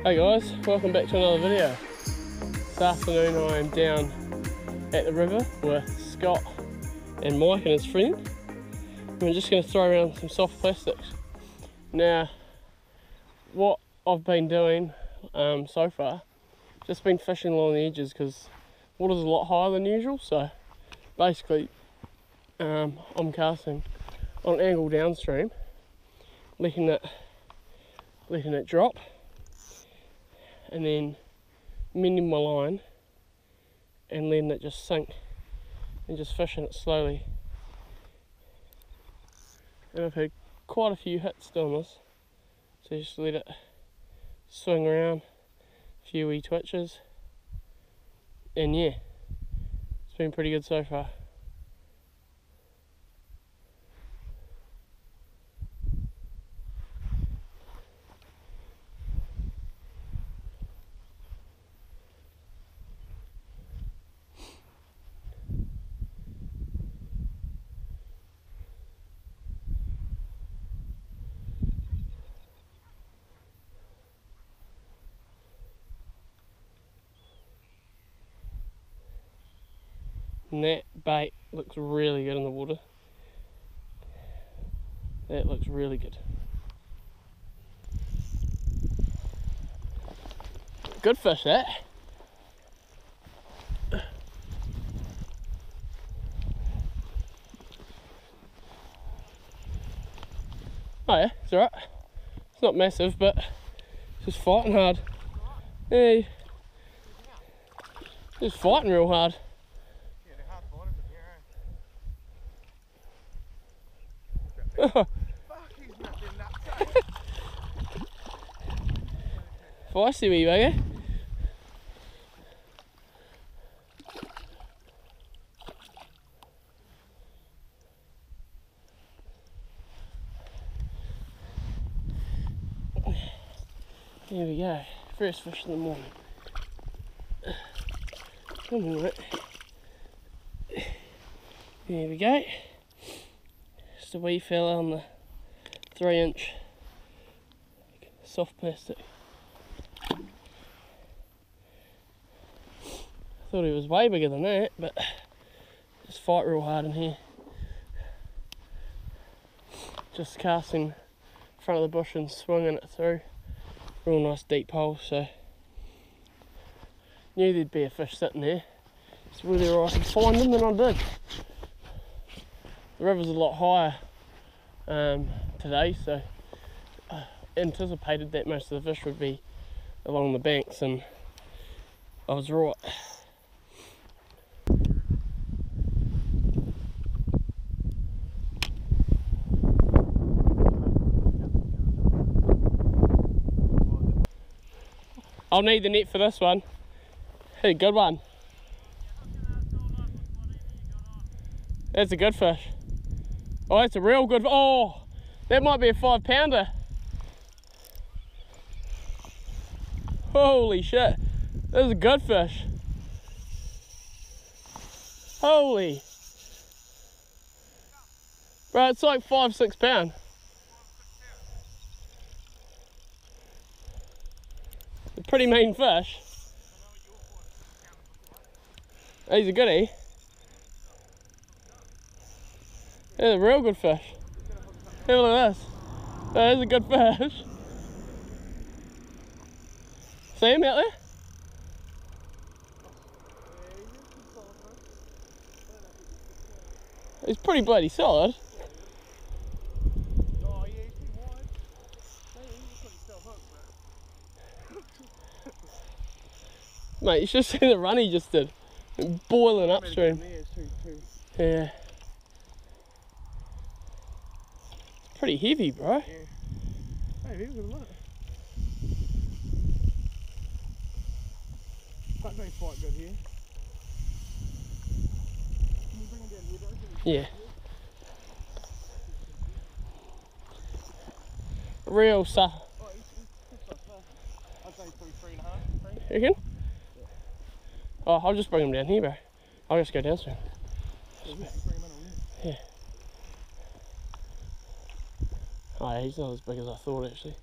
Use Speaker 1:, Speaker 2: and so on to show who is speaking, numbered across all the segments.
Speaker 1: Hey guys, welcome back to another video. This afternoon I am down at the river with Scott and Mike and his friend. And we're just going to throw around some soft plastics. Now, what I've been doing so far, just been fishing along the edges because water's a lot higher than usual. So basically I'm casting on an angle downstream, letting it drop, and then mending my line and letting it just sink and just fishing it slowly. And I've had quite a few hits doing this, so just let it swing around, a few wee twitches, and yeah, it's been pretty good so far. And that bait looks really good in the water. That looks really good. Good fish, that. Oh yeah, it's alright. It's not massive, but it's just fighting hard. Yeah, just fighting real hard.
Speaker 2: Fuck, he's nothing that
Speaker 1: Feisty wee bugger. There we go, first fish in the morning. Come on, mate. There we go. Just a wee fella on the 3-inch soft plastic. Thought he was way bigger than that, but just fight real hard in here. Just casting in front of the bush and swinging it through. Real nice deep hole, so knew there'd be a fish sitting there. It's whether I could find them than I did. The river's a lot higher today, so I anticipated that most of the fish would be along the banks, and I was right. I'll need the net for this one. Hey, good one. That's a good fish. Oh, that's a real good. Oh, that might be a 5-pounder. Holy shit. That is a good fish. Holy. Bro, it's like 5-6 pound. A pretty mean fish. He's a goodie. That's a real good fish. Have a look at this. That is a good fish. See him out there? He's pretty bloody solid.
Speaker 2: Oh yeah, he's pretty wide. He's pretty self-hooked,
Speaker 1: Mate, you should have seen the run he just did. Boiling upstream. Yeah. It's pretty heavy, bro.
Speaker 2: Yeah. Hey, here's a look. But they fight good here. Can you bring him down here, bro?
Speaker 1: Yeah. Real stuff.
Speaker 2: Oh, I'd say 3.5.
Speaker 1: You reckon? Oh, I'll just bring him down here, bro. I'll just go downstream. Yeah. Oh, yeah, he's not as big as I thought, actually.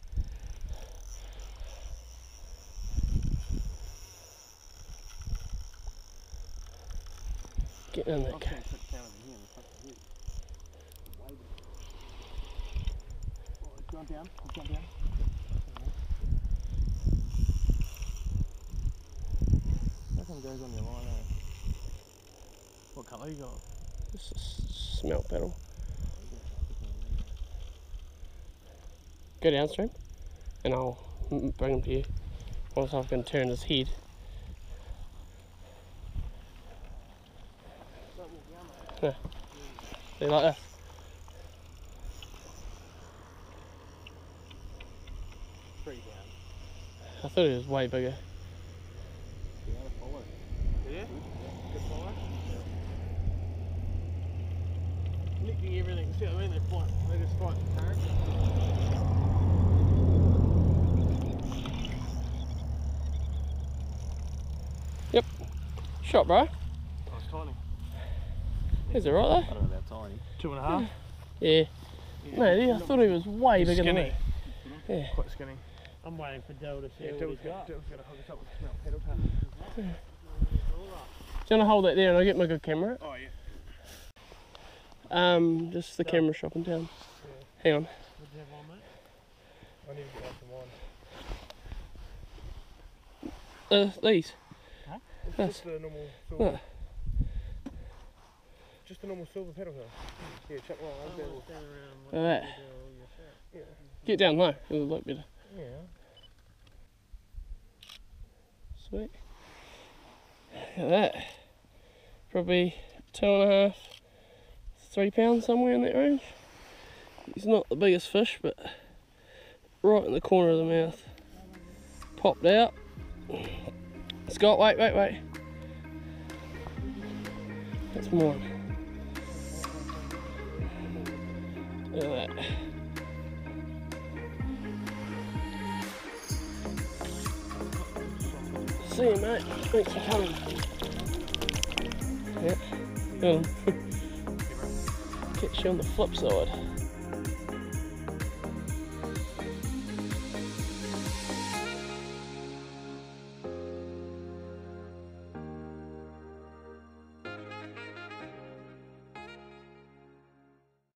Speaker 1: getting in there.
Speaker 2: I've seen it sit down over here in the front of the head. Oh, it's gone down. It's gone down. That one goes on your line, eh? What colour you got?
Speaker 1: Just a smelt paddle. Go downstream and I'll bring him to you once I can turn his head. Yeah. See, like this.
Speaker 2: Three down.
Speaker 1: I thought it was way bigger.
Speaker 2: Yeah? Good follow? Licking everything, see what I mean? They just fight the current.
Speaker 1: Yep. Shot, bro.
Speaker 2: Oh, it's tiny.
Speaker 1: Is it right there?
Speaker 2: I don't know about tiny. 2.5?
Speaker 1: Yeah. No, I thought he was way bigger than that. Yeah.
Speaker 2: Quite skinny.
Speaker 3: I'm waiting for Dale to see
Speaker 2: Yeah,
Speaker 3: what
Speaker 2: Dill's
Speaker 3: he's got.
Speaker 2: going to hook us up with the smelt pedal tap.
Speaker 1: Do you want to hold that there and I'll get my good camera?
Speaker 2: Oh, yeah.
Speaker 1: Just the camera shop in town. Yeah. Hang on.
Speaker 3: What do you have on, mate?
Speaker 2: I need to get some wine.
Speaker 1: These.
Speaker 3: Huh?
Speaker 2: It's just a normal silver. Just a normal silver pedal tap. Yeah, chuck one on there.
Speaker 3: Stand around
Speaker 1: Look at that.
Speaker 2: Yeah.
Speaker 1: Get down low, it'll look better.
Speaker 2: Yeah.
Speaker 1: Sweet. Look at that. Probably 2.5, 3 pounds, somewhere in that range. He's not the biggest fish, but right in the corner of the mouth. Popped out. Scott, wait. That's mine. Look at that. See you, mate. Thanks for coming. Yeah. Catch you on the flip side.